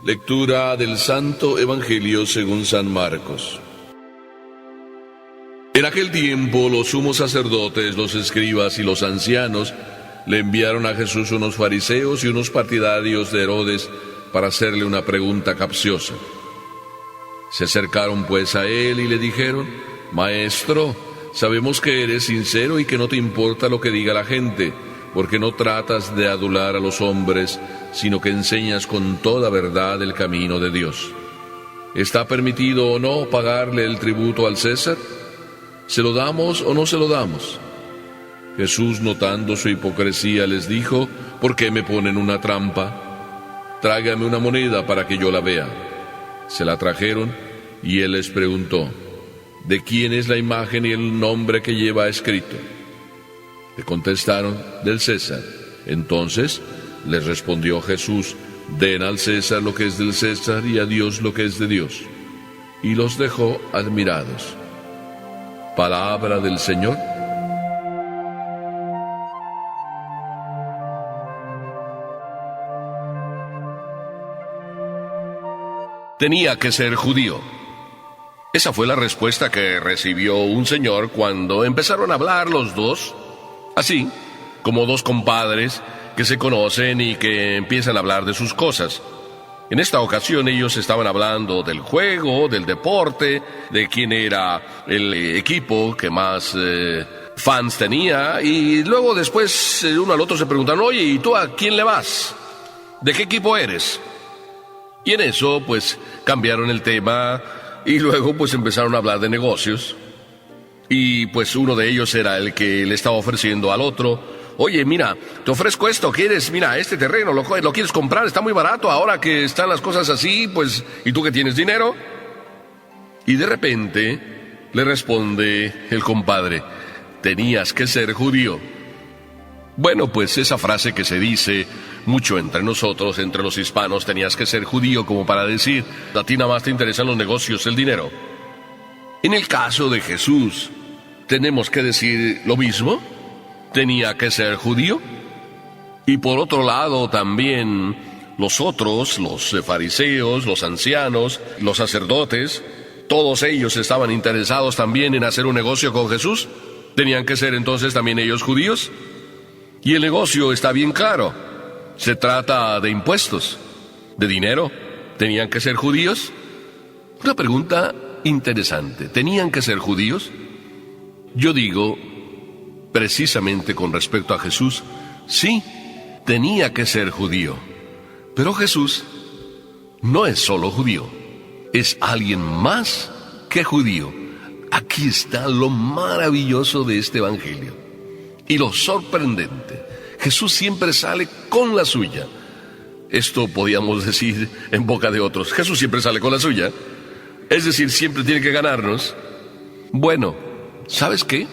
Lectura del Santo Evangelio según San Marcos. En aquel tiempo los sumos sacerdotes, los escribas y los ancianos le enviaron a Jesús unos fariseos y unos partidarios de Herodes para hacerle una pregunta capciosa. Se acercaron pues a él y le dijeron: Maestro, sabemos que eres sincero y que no te importa lo que diga la gente, porque no tratas de adular a los hombres, sino que enseñas con toda verdad el camino de Dios. ¿Está permitido o no pagarle el tributo al César? ¿Se lo damos o no se lo damos? Jesús, notando su hipocresía, les dijo: ¿Por qué me ponen una trampa? Tráigame una moneda para que yo la vea. Se la trajeron y él les preguntó: ¿de quién es la imagen y el nombre que lleva escrito? Le contestaron: del César. Entonces les respondió Jesús: den al César lo que es del César y a Dios lo que es de Dios. Y los dejó admirados. Palabra del Señor. Tenía que ser judío. Esa fue la respuesta que recibió un señor cuando empezaron a hablar los dos, así como dos compadres que se conocen y que empiezan a hablar de sus cosas. En esta ocasión ellos estaban hablando del juego, del deporte, de quién era el equipo que más fans tenía, y luego después uno al otro se preguntaron: oye, ¿y tú a quién le vas? ¿De qué equipo eres? Y en eso pues cambiaron el tema y luego pues empezaron a hablar de negocios. Y pues uno de ellos era el que le estaba ofreciendo al otro: oye, mira, te ofrezco esto, ¿quieres? Mira, este terreno, ¿lo quieres comprar? Está muy barato ahora que están las cosas así, pues, ¿y tú que tienes dinero? Y de repente le responde el compadre: tenías que ser judío. Bueno, pues esa frase que se dice mucho entre nosotros, entre los hispanos, tenías que ser judío, como para decir, a ti nada más te interesan los negocios, el dinero. En el caso de Jesús, ¿tenemos que decir lo mismo? ¿Tenía que ser judío? Y por otro lado también los otros, los fariseos, los ancianos, los sacerdotes, todos ellos estaban interesados también en hacer un negocio con Jesús. ¿Tenían que ser entonces también ellos judíos? Y el negocio está bien claro. Se trata de impuestos, de dinero. ¿Tenían que ser judíos? Una pregunta interesante. ¿Tenían que ser judíos? Yo digo, precisamente con respecto a Jesús, sí, tenía que ser judío. Pero Jesús no es solo judío, es alguien más que judío. Aquí está lo maravilloso de este evangelio y lo sorprendente. Jesús siempre sale con la suya. Esto podíamos decir en boca de otros: Jesús siempre sale con la suya. Es decir, siempre tiene que ganarnos. Bueno, ¿sabes qué?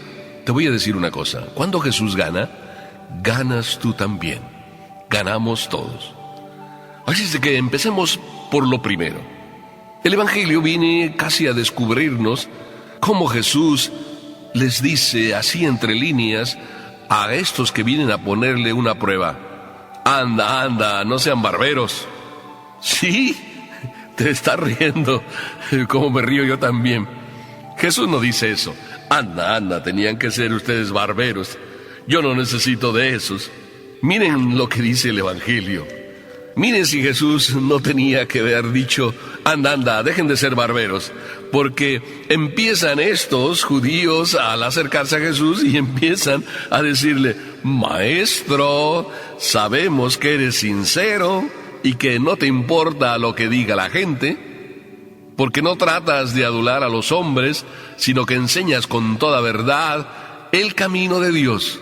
Te voy a decir una cosa: cuando Jesús gana, ganas tú también. Ganamos todos. Así es de que empecemos por lo primero. El Evangelio viene casi a descubrirnos cómo Jesús les dice, así entre líneas, a estos que vienen a ponerle una prueba: anda, anda, no sean barberos. Sí, te estás riendo, como me río yo también. Jesús no dice eso: anda, anda, tenían que ser ustedes barberos. Yo no necesito de esos. Miren lo que dice el Evangelio. Miren si Jesús no tenía que haber dicho: anda, anda, dejen de ser barberos. Porque empiezan estos judíos al acercarse a Jesús y empiezan a decirle: Maestro, sabemos que eres sincero y que no te importa lo que diga la gente, porque no tratas de adular a los hombres, sino que enseñas con toda verdad el camino de Dios.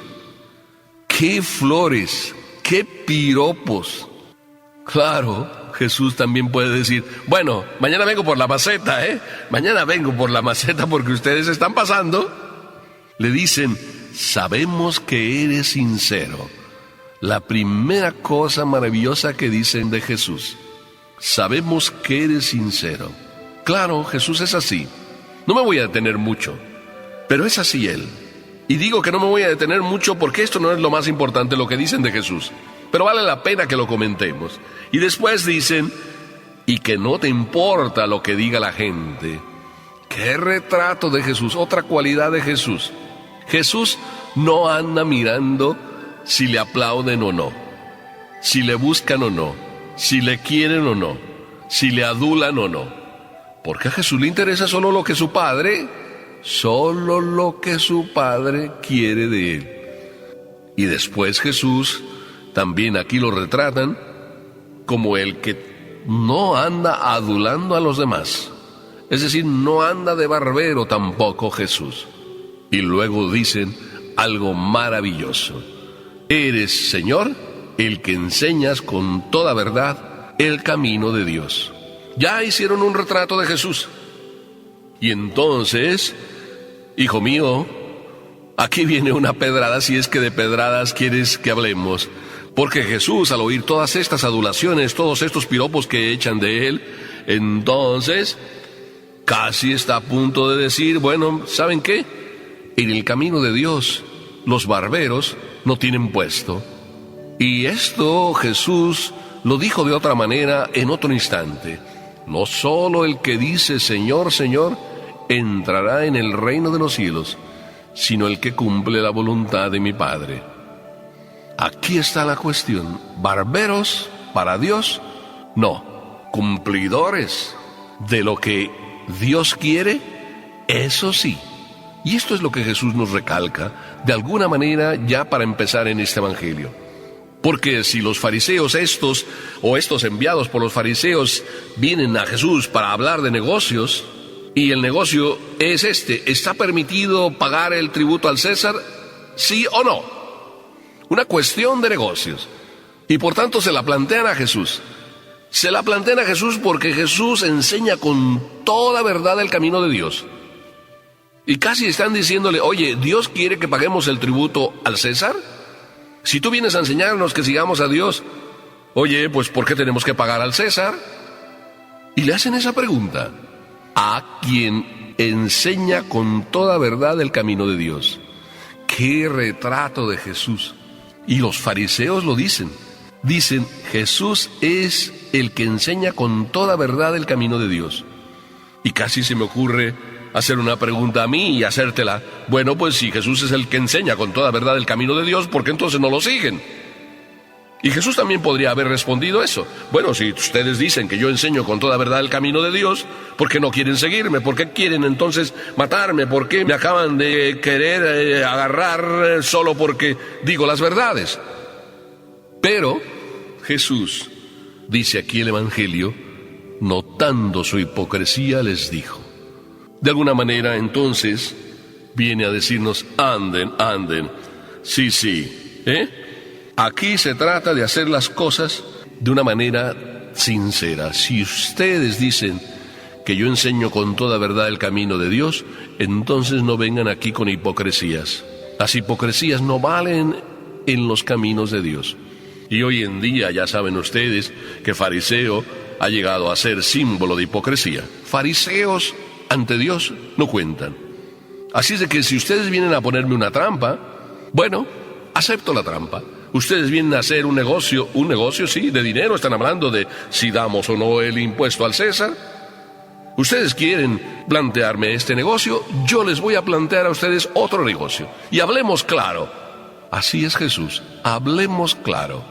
¡Qué flores! ¡Qué piropos! Claro, Jesús también puede decir: bueno, mañana vengo por la maceta, mañana vengo por la maceta porque ustedes están pasando. Le dicen: sabemos que eres sincero. La primera cosa maravillosa que dicen de Jesús: sabemos que eres sincero. Claro, Jesús es así. No me voy a detener mucho, pero es así Él. Y digo que no me voy a detener mucho porque esto no es lo más importante lo que dicen de Jesús, pero vale la pena que lo comentemos. Y después dicen: y que no te importa lo que diga la gente. ¡Qué retrato de Jesús! Otra cualidad de Jesús. Jesús no anda mirando si le aplauden o no, si le buscan o no, si le quieren o no, si le adulan o no. Porque a Jesús le interesa solo lo que su Padre quiere de él. Y después Jesús, también aquí lo retratan como el que no anda adulando a los demás. Es decir, no anda de barbero tampoco Jesús. Y luego dicen algo maravilloso. Eres, Señor, el que enseñas con toda verdad el camino de Dios. Ya hicieron un retrato de Jesús. Y entonces, hijo mío, aquí viene una pedrada, si es que de pedradas quieres que hablemos. Porque Jesús, al oír todas estas adulaciones, todos estos piropos que echan de él, entonces casi está a punto de decir, bueno, ¿saben qué? En el camino de Dios, los barberos no tienen puesto. Y esto Jesús lo dijo de otra manera en otro instante. No solo el que dice Señor, Señor, entrará en el reino de los cielos, sino el que cumple la voluntad de mi Padre. Aquí está la cuestión. ¿Barberos para Dios? No. ¿Cumplidores de lo que Dios quiere? Eso sí. Y esto es lo que Jesús nos recalca, de alguna manera, ya para empezar en este evangelio. Porque si los fariseos estos enviados por los fariseos vienen a Jesús para hablar de negocios, y el negocio es ¿está permitido pagar el tributo al César? ¿Sí o no? Una cuestión de negocios. Y por tanto se la plantean a Jesús. Se la plantean a Jesús porque Jesús enseña con toda verdad el camino de Dios. Y casi están diciéndole, oye, ¿Dios quiere que paguemos el tributo al César? Si tú vienes a enseñarnos que sigamos a Dios, oye, pues ¿por qué tenemos que pagar al César? Y le hacen esa pregunta a quien enseña con toda verdad el camino de Dios. ¡Qué retrato de Jesús! Y los fariseos lo dicen. Dicen, Jesús es el que enseña con toda verdad el camino de Dios. Y casi se me ocurre hacer una pregunta a mí y hacértela. Bueno, pues si Jesús es el que enseña con toda verdad el camino de Dios, ¿por qué entonces no lo siguen? Y Jesús también podría haber respondido eso. Bueno, si ustedes dicen que yo enseño con toda verdad el camino de Dios, ¿por qué no quieren seguirme? ¿Por qué quieren entonces matarme? ¿Por qué me acaban de querer agarrar solo porque digo las verdades? Pero Jesús, dice aquí el Evangelio, notando su hipocresía, les dijo. De alguna manera, entonces, viene a decirnos, anden. Sí, Aquí se trata de hacer las cosas de una manera sincera. Si ustedes dicen que yo enseño con toda verdad el camino de Dios, entonces no vengan aquí con hipocresías. Las hipocresías no valen en los caminos de Dios. Y hoy en día ya saben ustedes que fariseo ha llegado a ser símbolo de hipocresía. Fariseos ante Dios no cuentan. Así es de que si ustedes vienen a ponerme una trampa, bueno, acepto la trampa. Ustedes vienen a hacer un negocio sí, de dinero, están hablando de si damos o no el impuesto al César. Ustedes quieren plantearme este negocio, yo les voy a plantear a ustedes otro negocio. Y hablemos claro. Así es Jesús, hablemos claro.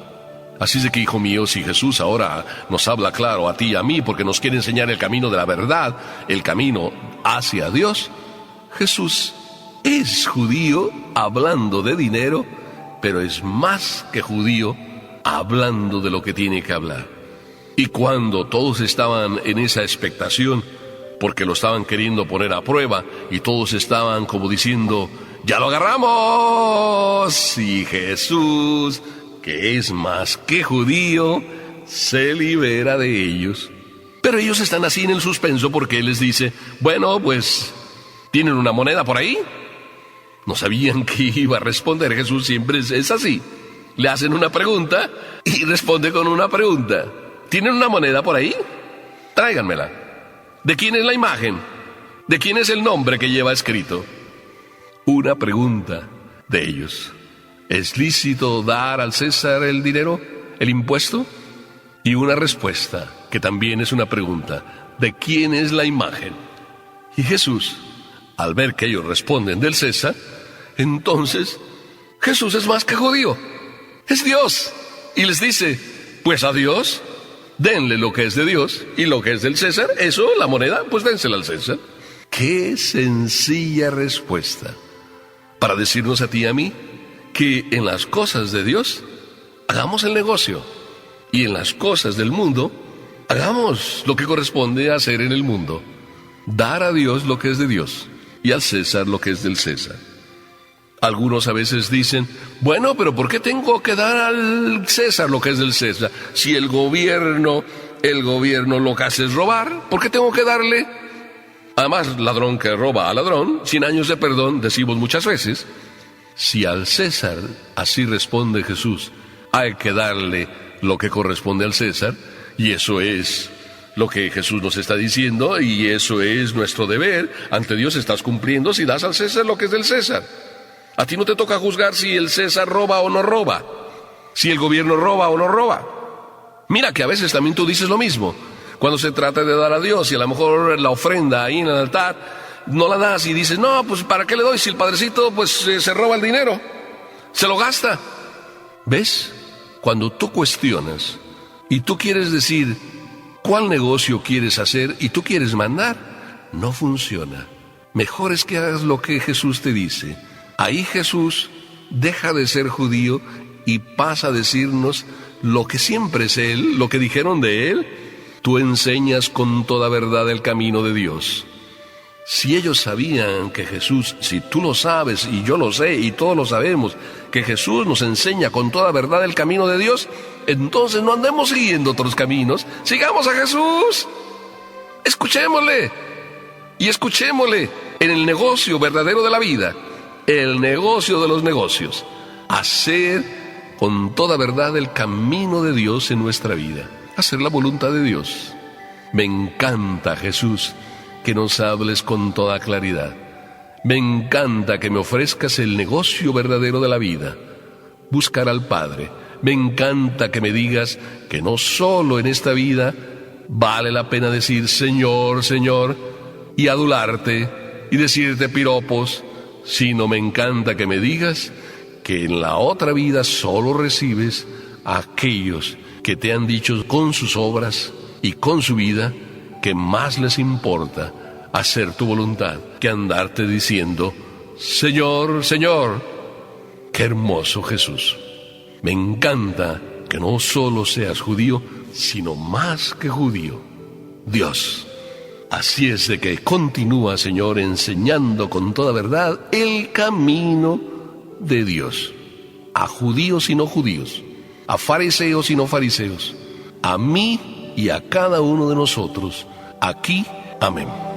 Así es de que, hijo mío, si Jesús ahora nos habla claro a ti y a mí porque nos quiere enseñar el camino de la verdad, el camino hacia Dios, Jesús es judío hablando de dinero, pero es más que judío hablando de lo que tiene que hablar. Y cuando todos estaban en esa expectación, porque lo estaban queriendo poner a prueba, y todos estaban como diciendo, ¡ya lo agarramos! Y Jesús, que es más que judío, se libera de ellos. Pero ellos están así en el suspenso porque Él les dice, bueno, pues, ¿tienen una moneda por ahí? No sabían que iba a responder. Jesús siempre es así. Le hacen una pregunta y responde con una pregunta. ¿Tienen una moneda por ahí? Tráiganmela. ¿De quién es la imagen? ¿De quién es el nombre que lleva escrito? Una pregunta de ellos. ¿Es lícito dar al César el dinero, el impuesto? y una respuesta, que también es una pregunta: ¿de quién es la imagen? Y Jesús, al ver que ellos responden del César, entonces Jesús es más que judío, es Dios. Y les dice: pues a Dios, denle lo que es de Dios, y lo que es del César, eso, la moneda, pues dénsela al César. Qué sencilla respuesta para decirnos a ti y a mí que en las cosas de Dios hagamos el negocio, y en las cosas del mundo hagamos lo que corresponde hacer en el mundo: dar a Dios lo que es de Dios y al César lo que es del César. Algunos a veces dicen: bueno, pero ¿por qué tengo que dar al César lo que es del César? Si el gobierno lo que hace es robar, ¿por qué tengo que darle? Además, ladrón que roba a ladrón, 100 años de perdón, decimos muchas veces. Si al César, así responde Jesús, hay que darle lo que corresponde al César, y eso es lo que Jesús nos está diciendo, y eso es nuestro deber. Ante Dios estás cumpliendo si das al César lo que es del César. A ti no te toca juzgar si el César roba o no roba, si el gobierno roba o no roba. Mira que a veces también tú dices lo mismo. Cuando se trata de dar a Dios, y a lo mejor la ofrenda ahí en el altar no la das, y dices: no, pues ¿para qué le doy si el padrecito pues se roba el dinero, se lo gasta? ¿Ves? Cuando tú cuestionas y tú quieres decir cuál negocio quieres hacer y tú quieres mandar, no funciona. Mejor es que hagas lo que Jesús te dice. Ahí Jesús deja de ser judío y pasa a decirnos lo que siempre es Él, lo que dijeron de Él. Tú enseñas con toda verdad el camino de Dios. Si ellos sabían que Jesús, si tú lo sabes y yo lo sé y todos lo sabemos, que Jesús nos enseña con toda verdad el camino de Dios, entonces no andemos siguiendo otros caminos, sigamos a Jesús. Escuchémosle, y escuchémosle en el negocio verdadero de la vida, el negocio de los negocios, hacer con toda verdad el camino de Dios en nuestra vida, hacer la voluntad de Dios. Me encanta, Jesús, que nos hables con toda claridad. Me encanta que me ofrezcas el negocio verdadero de la vida, buscar al Padre. Me encanta que me digas que no solo en esta vida vale la pena decir Señor, Señor, y adularte y decirte piropos, sino me encanta que me digas que en la otra vida solo recibes a aquellos que te han dicho con sus obras y con su vida que más les importa hacer tu voluntad que andarte diciendo Señor, Señor. Qué hermoso, Jesús. Me encanta que no solo seas judío, sino más que judío, Dios. Así es de que continúa, Señor, enseñando con toda verdad el camino de Dios, a judíos y no judíos, a fariseos y no fariseos, a mí y a cada uno de nosotros, aquí. Amén.